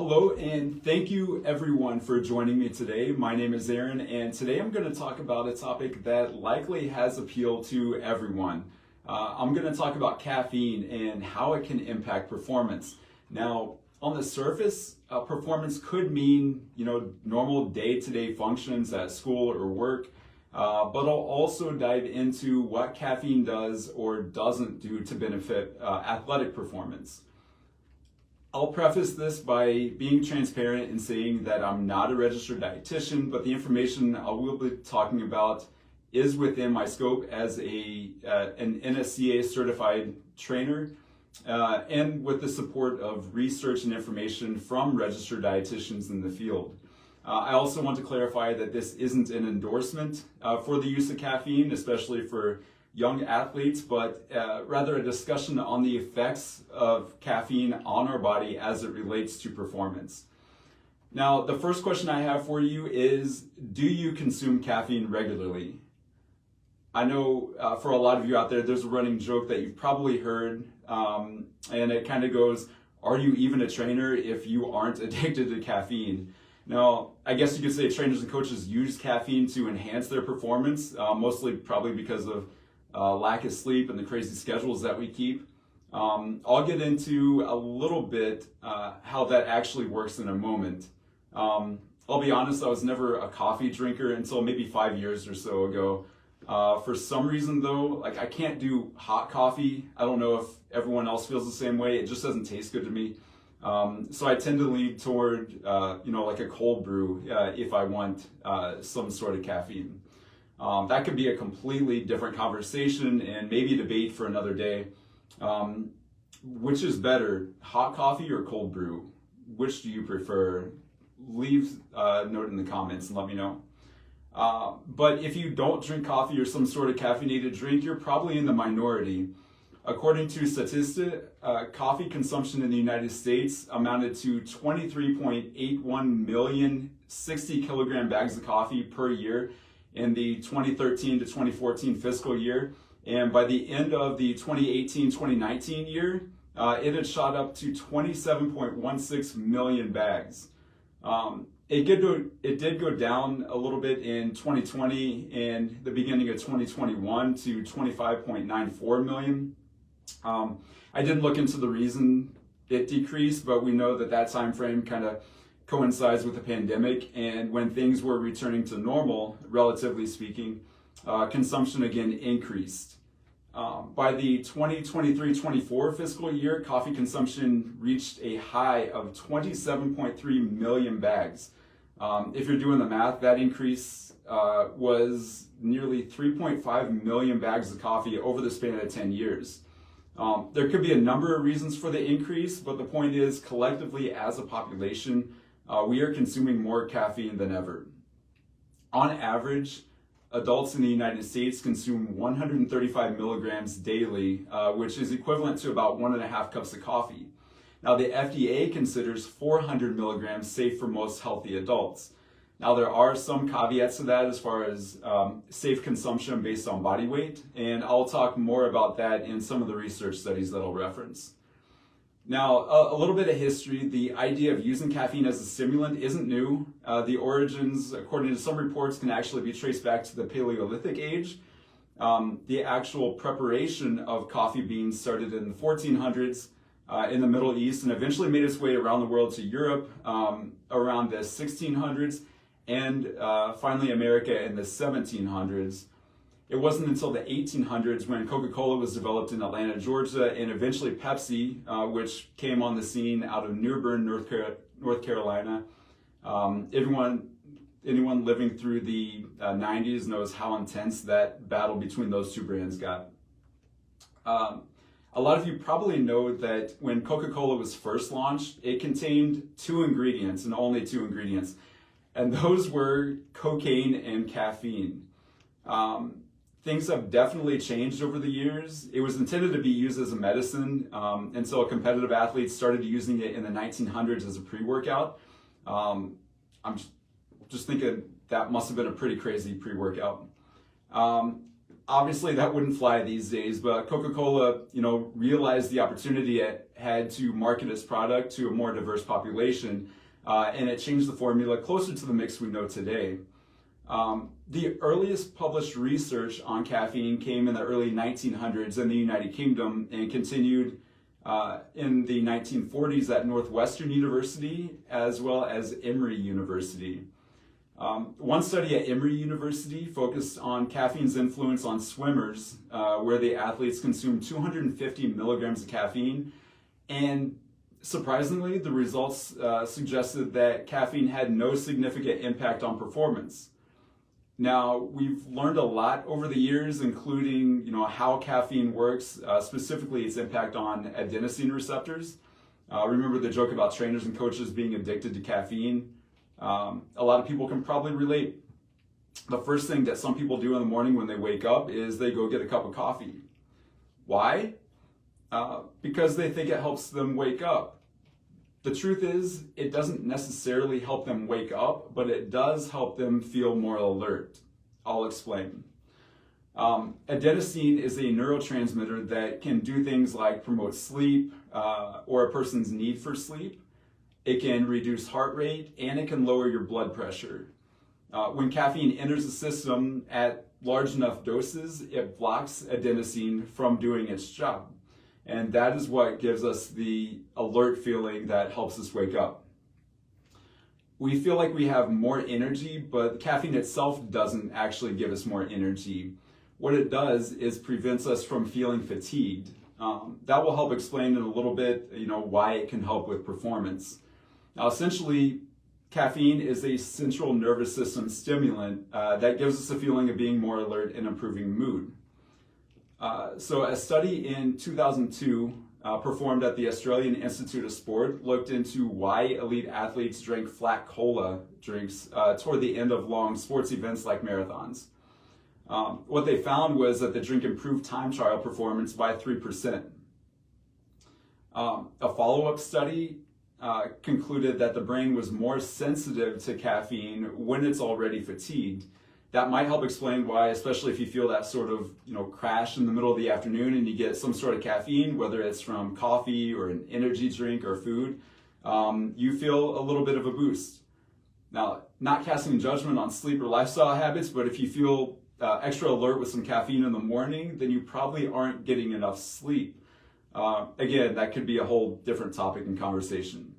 Hello and thank you everyone for joining me today. My name is Aaron and today I'm going to talk about a topic that likely has appeal to everyone. I'm going to talk about caffeine and how it can impact performance. Now, on the surface, performance could mean, normal day-to-day functions at school or work, but I'll also dive into what caffeine does or doesn't do to benefit athletic performance. I'll preface this by being transparent and saying that I'm not a registered dietitian, but the information I will be talking about is within my scope as an NSCA certified trainer and with the support of research and information from registered dietitians in the field. I also want to clarify that this isn't an endorsement for the use of caffeine, especially for young athletes, but rather a discussion on the effects of caffeine on our body as it relates to performance. Now, the first question I have for you is, do you consume caffeine regularly? I know for a lot of you out there, there's a running joke that you've probably heard, and it kind of goes, are you even a trainer if you aren't addicted to caffeine? Now, I guess you could say trainers and coaches use caffeine to enhance their performance, mostly probably because of lack of sleep and the crazy schedules that we keep. I'll get into a little bit how that actually works in a moment. I'll be honest, I was never a coffee drinker until maybe 5 years or so ago. For some reason though, I can't do hot coffee. I don't know if everyone else feels the same way. It just doesn't taste good to me. So I tend to lean toward, like a cold brew if I want some sort of caffeine. That could be a completely different conversation and maybe a debate for another day. Which is better, hot coffee or cold brew? Which do you prefer? Leave a note in the comments and let me know. But if you don't drink coffee or some sort of caffeinated drink, you're probably in the minority. According to statistics, coffee consumption in the United States amounted to 23.81 million 60 kilogram bags of coffee per year in the 2013 to 2014 fiscal year. And by the end of the 2018-2019 year, it had shot up to 27.16 million bags. It did go down a little bit in 2020 and the beginning of 2021 to 25.94 million. I didn't look into the reason it decreased, but we know that time frame kind of coincides with the pandemic, and when things were returning to normal, relatively speaking, consumption again increased. By the 2023-24 fiscal year, coffee consumption reached a high of 27.3 million bags. If you're doing the math, that increase was nearly 3.5 million bags of coffee over the span of 10 years. There could be a number of reasons for the increase, but the point is, collectively as a population, we are consuming more caffeine than ever. On average, adults in the United States consume 135 milligrams daily, which is equivalent to about 1.5 cups of coffee. Now, the FDA considers 400 milligrams safe for most healthy adults. Now, there are some caveats to that as far as safe consumption based on body weight, and I'll talk more about that in some of the research studies that I'll reference. Now, a little bit of history. The idea of using caffeine as a stimulant isn't new. The origins, according to some reports, can actually be traced back to the Paleolithic age. The actual preparation of coffee beans started in the 1400s in the Middle East and eventually made its way around the world to Europe around the 1600s and finally America in the 1700s. It wasn't until the 1800s when Coca-Cola was developed in Atlanta, Georgia, and eventually Pepsi, which came on the scene out of New Bern, North Carolina. Anyone living through the 90s knows how intense that battle between those two brands got. A lot of you probably know that when Coca-Cola was first launched, it contained 2 ingredients and only 2 ingredients, and those were cocaine and caffeine. Things have definitely changed over the years. It was intended to be used as a medicine until competitive athletes started using it in the 1900s as a pre-workout. I'm just thinking that must have been a pretty crazy pre-workout. obviously that wouldn't fly these days, but Coca-Cola, realized the opportunity it had to market its product to a more diverse population, and it changed the formula closer to the mix we know today. The earliest published research on caffeine came in the early 1900s in the United Kingdom and continued in the 1940s at Northwestern University as well as Emory University. One study at Emory University focused on caffeine's influence on swimmers, where the athletes consumed 250 milligrams of caffeine, and surprisingly, the results suggested that caffeine had no significant impact on performance. Now, we've learned a lot over the years, including how caffeine works, specifically its impact on adenosine receptors. Remember the joke about trainers and coaches being addicted to caffeine? A lot of people can probably relate. The first thing that some people do in the morning when they wake up is they go get a cup of coffee. Why? Because they think it helps them wake up. The truth is, it doesn't necessarily help them wake up, but it does help them feel more alert. I'll explain. Adenosine is a neurotransmitter that can do things like promote sleep or a person's need for sleep. It can reduce heart rate, and it can lower your blood pressure. When caffeine enters the system at large enough doses, it blocks adenosine from doing its job. And that is what gives us the alert feeling that helps us wake up. We feel like we have more energy, but caffeine itself doesn't actually give us more energy. What it does is prevents us from feeling fatigued. That will help explain in a little bit, why it can help with performance. Now, essentially, caffeine is a central nervous system stimulant that gives us a feeling of being more alert and improving mood. So a study in 2002 performed at the Australian Institute of Sport looked into why elite athletes drank flat cola drinks toward the end of long sports events like marathons. What they found was that the drink improved time trial performance by 3%. A follow-up study concluded that the brain was more sensitive to caffeine when it's already fatigued. That might help explain why, especially if you feel that sort of crash in the middle of the afternoon and you get some sort of caffeine, whether it's from coffee or an energy drink or food, you feel a little bit of a boost. Now, not casting judgment on sleep or lifestyle habits, but if you feel extra alert with some caffeine in the morning, then you probably aren't getting enough sleep. Again, that could be a whole different topic and conversation.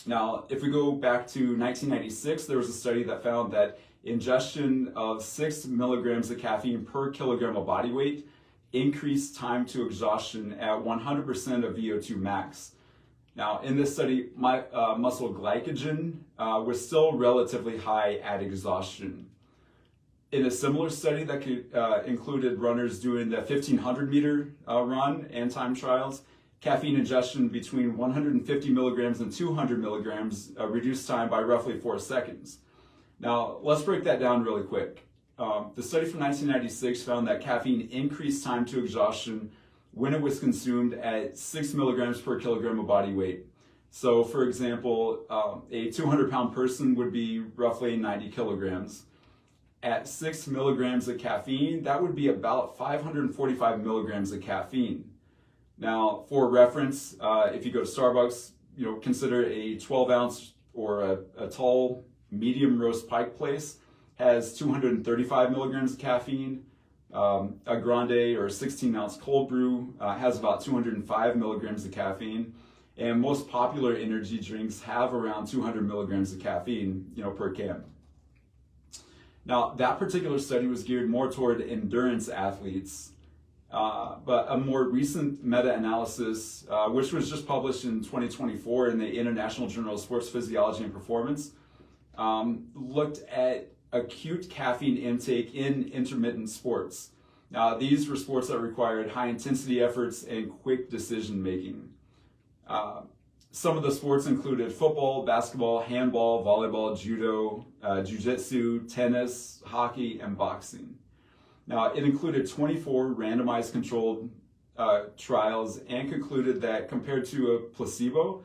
Now, if we go back to 1996, there was a study that found that ingestion of 6 milligrams of caffeine per kilogram of body weight increased time to exhaustion at 100% of VO2 max. Now, in this study, muscle glycogen was still relatively high at exhaustion. In a similar study that included runners doing the 1,500 meter run and time trials, caffeine ingestion between 150 milligrams and 200 milligrams reduced time by roughly 4 seconds. Now, let's break that down really quick. The study from 1996 found that caffeine increased time to exhaustion when it was consumed at 6 milligrams per kilogram of body weight. So, for example, a 200-pound person would be roughly 90 kilograms. At 6 milligrams of caffeine, that would be about 545 milligrams of caffeine. Now, for reference, if you go to Starbucks, consider a 12-ounce or a tall medium roast pike place has 235 milligrams of caffeine. A grande or 16-ounce cold brew has about 205 milligrams of caffeine. And most popular energy drinks have around 200 milligrams of caffeine, per can. Now, that particular study was geared more toward endurance athletes, but a more recent meta-analysis, which was just published in 2024 in the International Journal of Sports Physiology and Performance, looked at acute caffeine intake in intermittent sports. Now, these were sports that required high intensity efforts and quick decision making. Some of the sports included football, basketball, handball, volleyball, judo, jiu-jitsu, tennis, hockey, and boxing. Now, it included 24 randomized controlled trials and concluded that compared to a placebo,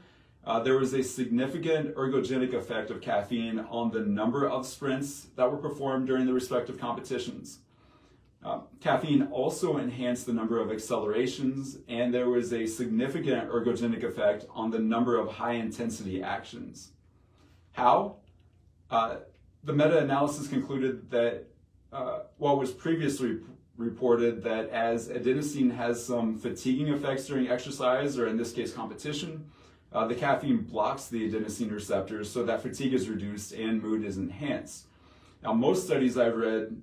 there was a significant ergogenic effect of caffeine on the number of sprints that were performed during the respective competitions. Caffeine also enhanced the number of accelerations, and there was a significant ergogenic effect on the number of high-intensity actions. How? The meta-analysis concluded that what was previously reported that as adenosine has some fatiguing effects during exercise, or in this case competition, the caffeine blocks the adenosine receptors so that fatigue is reduced and mood is enhanced. Now, most studies I've read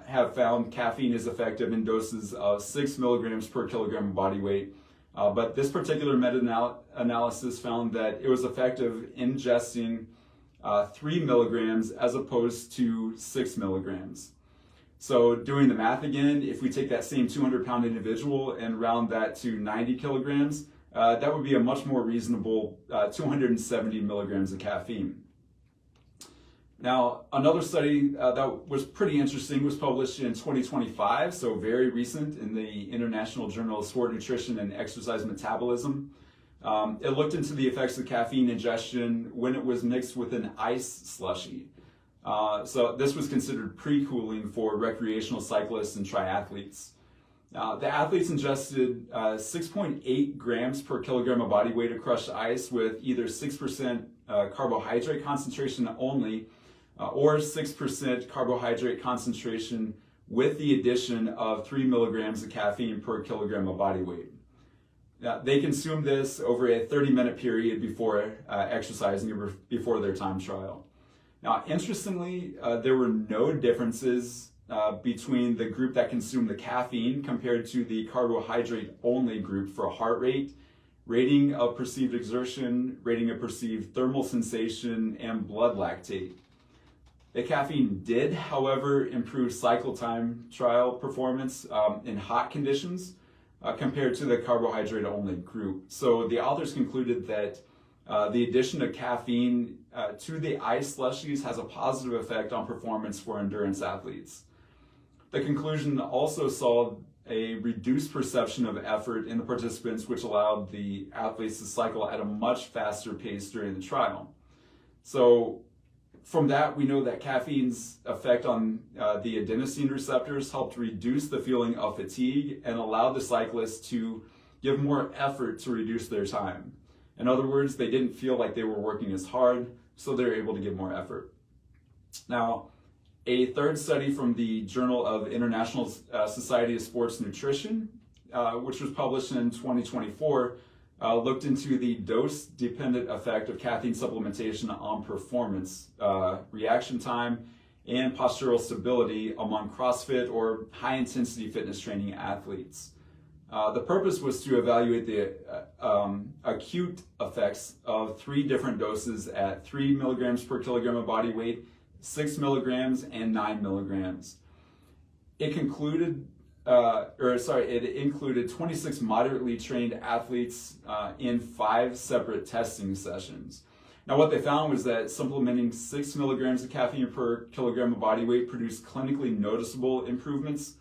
have found caffeine is effective in doses of 6 milligrams per kilogram of body weight, but this particular meta-analysis found that it was effective ingesting 3 milligrams as opposed to 6 milligrams. So doing the math again, if we take that same 200-pound individual and round that to 90 kilograms, that would be a much more reasonable 270 milligrams of caffeine. Now, another study that was pretty interesting was published in 2025, so very recent, in the International Journal of Sport Nutrition and Exercise Metabolism. It looked into the effects of caffeine ingestion when it was mixed with an ice slushy. So this was considered pre-cooling for recreational cyclists and triathletes. The athletes ingested 6.8 grams per kilogram of body weight of crushed ice with either 6% carbohydrate concentration only, or 6% carbohydrate concentration with the addition of 3 milligrams of caffeine per kilogram of body weight. They consumed this over a 30-minute period before exercising or before their time trial. Now, interestingly, there were no differences between the group that consumed the caffeine compared to the carbohydrate-only group for heart rate, rating of perceived exertion, rating of perceived thermal sensation, and blood lactate. The caffeine did, however, improve cycle time trial performance in hot conditions compared to the carbohydrate-only group. So the authors concluded that the addition of caffeine to the ice slushies has a positive effect on performance for endurance athletes. The conclusion also saw a reduced perception of effort in the participants, which allowed the athletes to cycle at a much faster pace during the trial. So from that, we know that caffeine's effect on the adenosine receptors helped reduce the feeling of fatigue and allowed the cyclists to give more effort to reduce their time. In other words, they didn't feel like they were working as hard, so they were able to give more effort. Now, a third study from the Journal of International Society of Sports Nutrition, which was published in 2024, looked into the dose-dependent effect of caffeine supplementation on performance, reaction time, and postural stability among CrossFit or high-intensity fitness training athletes. The purpose was to evaluate the acute effects of 3 different doses at 3 milligrams per kilogram of body weight, 6 milligrams, and 9 milligrams. It included 26 moderately trained athletes in 5 separate testing sessions. Now, what they found was that supplementing 6 milligrams of caffeine per kilogram of body weight produced clinically noticeable improvements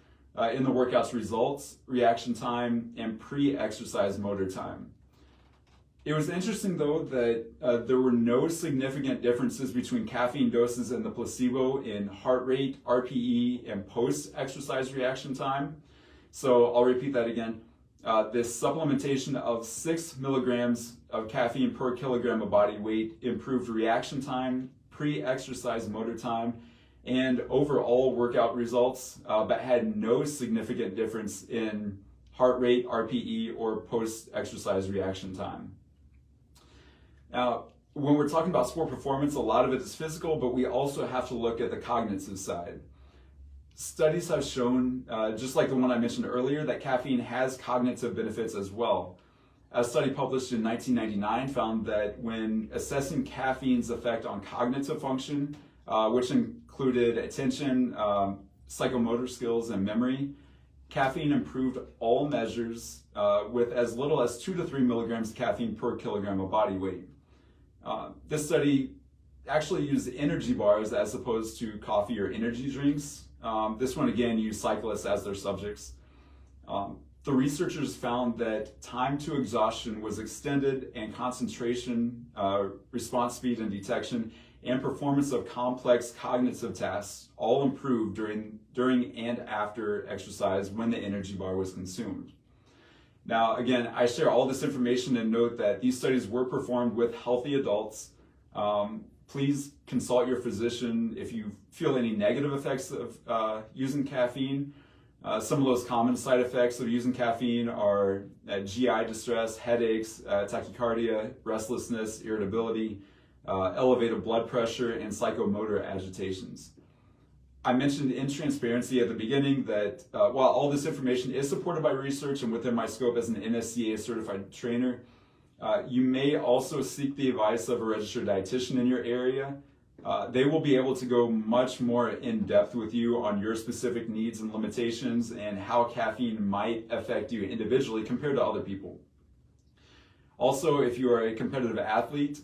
in the workout's results, reaction time, and pre-exercise motor time. It was interesting, though, that there were no significant differences between caffeine doses and the placebo in heart rate, RPE, and post-exercise reaction time. So I'll repeat that again. This supplementation of 6 milligrams of caffeine per kilogram of body weight improved reaction time, pre-exercise motor time, and overall workout results, but had no significant difference in heart rate, RPE, or post-exercise reaction time. Now, when we're talking about sport performance, a lot of it is physical, but we also have to look at the cognitive side. Studies have shown, just like the one I mentioned earlier, that caffeine has cognitive benefits as well. A study published in 1999 found that when assessing caffeine's effect on cognitive function, which included attention, psychomotor skills, and memory, caffeine improved all measures with as little as 2 to 3 milligrams of caffeine per kilogram of body weight. This study actually used energy bars as opposed to coffee or energy drinks. This one again used cyclists as their subjects. The researchers found that time to exhaustion was extended and concentration, response speed, and detection and performance of complex cognitive tasks all improved during and after exercise when the energy bar was consumed. Now, again, I share all this information and note that these studies were performed with healthy adults. Please consult your physician if you feel any negative effects of using caffeine. Some of those common side effects of using caffeine are GI distress, headaches, tachycardia, restlessness, irritability, elevated blood pressure, and psychomotor agitations. I mentioned in transparency at the beginning that while all this information is supported by research and within my scope as an NSCA certified trainer, you may also seek the advice of a registered dietitian in your area. They will be able to go much more in depth with you on your specific needs and limitations and how caffeine might affect you individually compared to other people. Also, if you are a competitive athlete,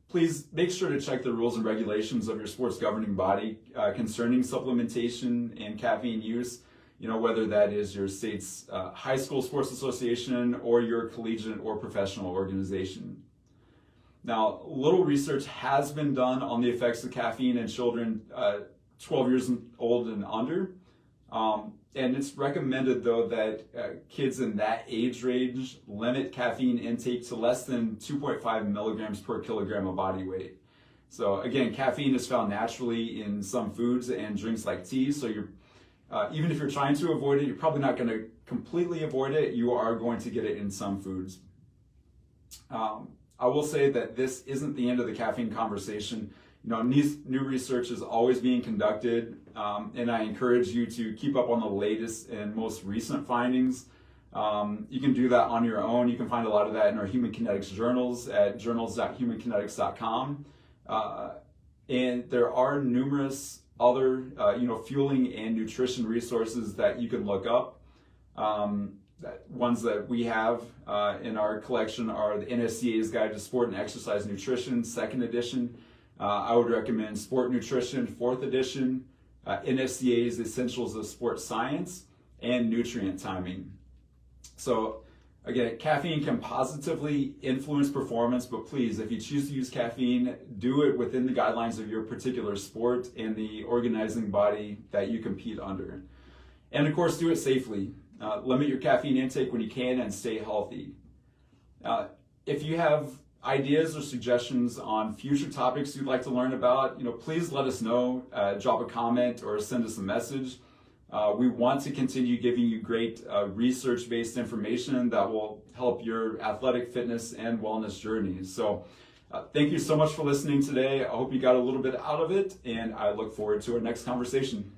please make sure to check the rules and regulations of your sports governing body concerning supplementation and caffeine use, whether that is your state's high school sports association or your collegiate or professional organization. Now, little research has been done on the effects of caffeine in children 12 years old and under. And it's recommended, though, that kids in that age range limit caffeine intake to less than 2.5 milligrams per kilogram of body weight. So again, caffeine is found naturally in some foods and drinks like tea. So even if you're trying to avoid it, you're probably not going to completely avoid it. You are going to get it in some foods. I will say that this isn't the end of the caffeine conversation. New research is always being conducted, and I encourage you to keep up on the latest and most recent findings. You can do that on your own. You can find a lot of that in our Human Kinetics journals at journals.humankinetics.com. And there are numerous other, fueling and nutrition resources that you can look up. Ones that we have in our collection are the NSCA's Guide to Sport and Exercise Nutrition, 2nd edition. I would recommend Sport Nutrition, 4th edition, NSCA's Essentials of Sports Science, and Nutrient Timing. So again, caffeine can positively influence performance, but please, if you choose to use caffeine, do it within the guidelines of your particular sport and the organizing body that you compete under. And of course, do it safely. Limit your caffeine intake when you can and stay healthy. If you have ideas or suggestions on future topics you'd like to learn about, please let us know. Drop a comment or send us a message. We want to continue giving you great research-based information that will help your athletic fitness and wellness journeys. So thank you so much for listening today. I hope you got a little bit out of it, and I look forward to our next conversation.